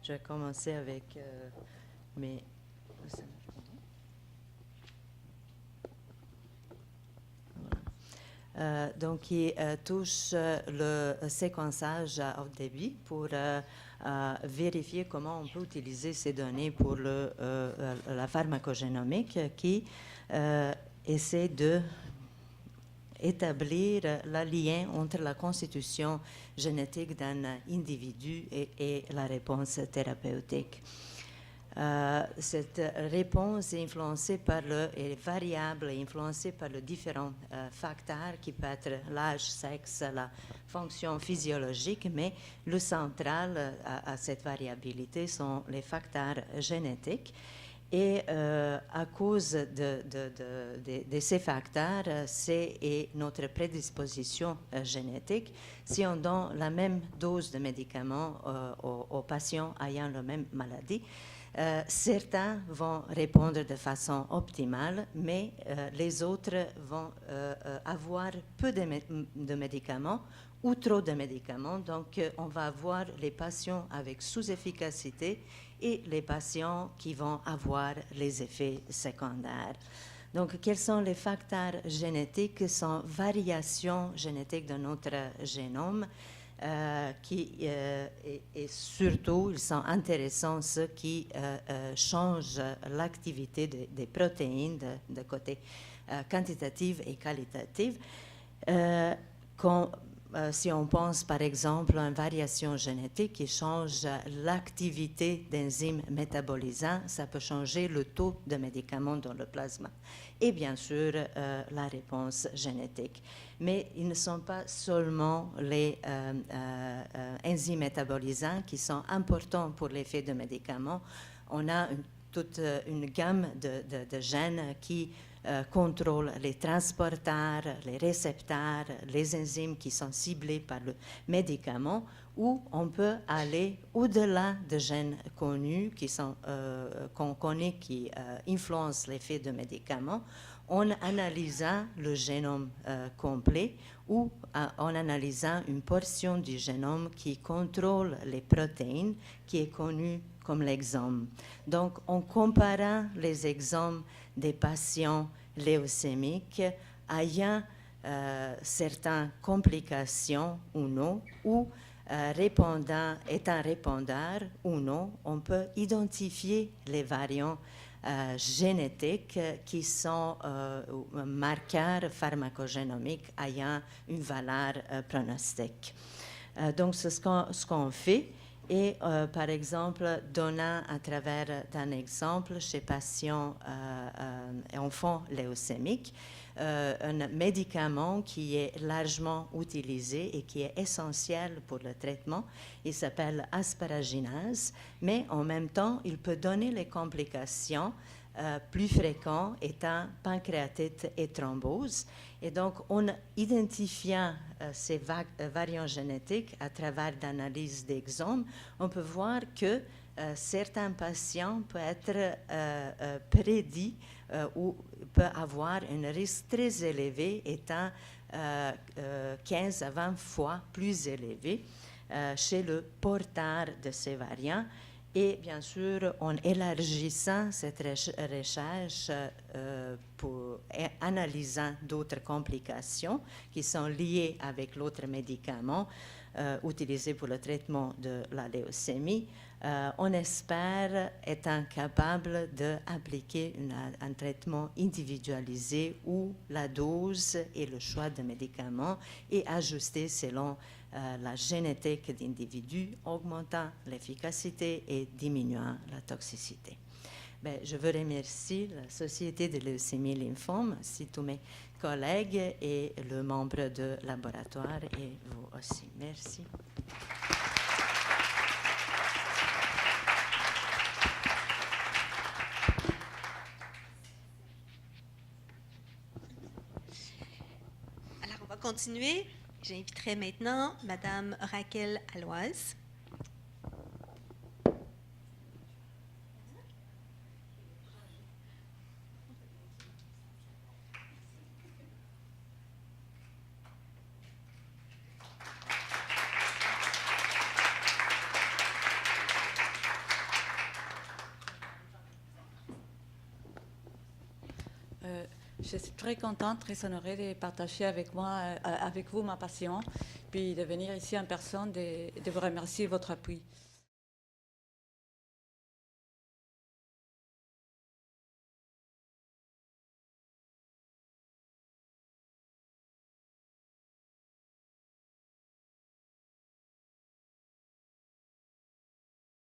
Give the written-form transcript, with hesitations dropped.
je vais commencer avec mes... donc, qui touche le séquençage à haut débit pour vérifier comment on peut utiliser ces données pour la pharmacogénomique qui essaie de établir le lien entre la constitution génétique d'un individu et la réponse thérapeutique. Cette réponse est influencée par est variable, influencée par les différents facteurs qui peuvent être l'âge, sexe, la fonction physiologique, mais le central à cette variabilité sont les facteurs génétiques. Et à cause de ces facteurs, c'est notre prédisposition génétique. Si on donne la même dose de médicaments aux patients ayant la même maladie, certains vont répondre de façon optimale, mais les autres vont avoir peu de médicaments ou trop de médicaments. Donc, on va avoir les patients avec sous-efficacité et les patients qui vont avoir les effets secondaires. Donc, quels sont les facteurs génétiques? Ce sont variations génétiques de notre génome et surtout, ils sont intéressants ceux qui changent l'activité des protéines de côté quantitatif et qualitatif. Si on pense par exemple à une variation génétique qui change l'activité d'enzymes métabolisants, ça peut changer le taux de médicaments dans le plasma et bien sûr la réponse génétique. Mais ils ne sont pas seulement les enzymes métabolisants qui sont importants pour l'effet de médicaments. On a toute une gamme de gènes qui contrôle les transporteurs, les récepteurs, les enzymes qui sont ciblés par le médicament, ou on peut aller au-delà de gènes connus qu'on connaît qui influencent l'effet de médicaments en analysant le génome complet ou en analysant une portion du génome qui contrôle les protéines qui est connue comme l'exome. Donc, en comparant les exomes des patients leucémiques ayant certaines complications ou non, ou étant répondeurs ou non, on peut identifier les variants génétiques qui sont marqueurs pharmacogénomiques ayant une valeur pronostique. Donc, c'est ce qu'on fait. Et par exemple, donnant à travers d'un exemple chez patients enfants leucémiques, un médicament qui est largement utilisé et qui est essentiel pour le traitement, il s'appelle asparaginase, mais en même temps, il peut donner les complications plus fréquentes étant pancréatite et thrombose. Et donc, en identifiant ces variants génétiques à travers l'analyse d'exomes, on peut voir que certains patients peuvent être prédits ou peuvent avoir un risque très élevé, étant 15 à 20 fois plus élevé chez le porteur de ces variants. Et bien sûr, en élargissant cette recherche pour analysant d'autres complications qui sont liées avec l'autre médicament utilisé pour le traitement de la leucémie, on espère être capable d'appliquer un traitement individualisé où la dose et le choix de médicaments est ajusté selon la génétique d'individus, augmentant l'efficacité et diminuant la toxicité. Je veux remercier la Société de leucémie et lymphome, ainsi tous mes collègues et le membre de laboratoire, et vous aussi. Merci. Alors, on va continuer. J'inviterai maintenant Madame Raquel Aloise. Je suis très contente, très honorée de partager avec avec vous ma passion, puis de venir ici en personne, de vous remercier de votre appui.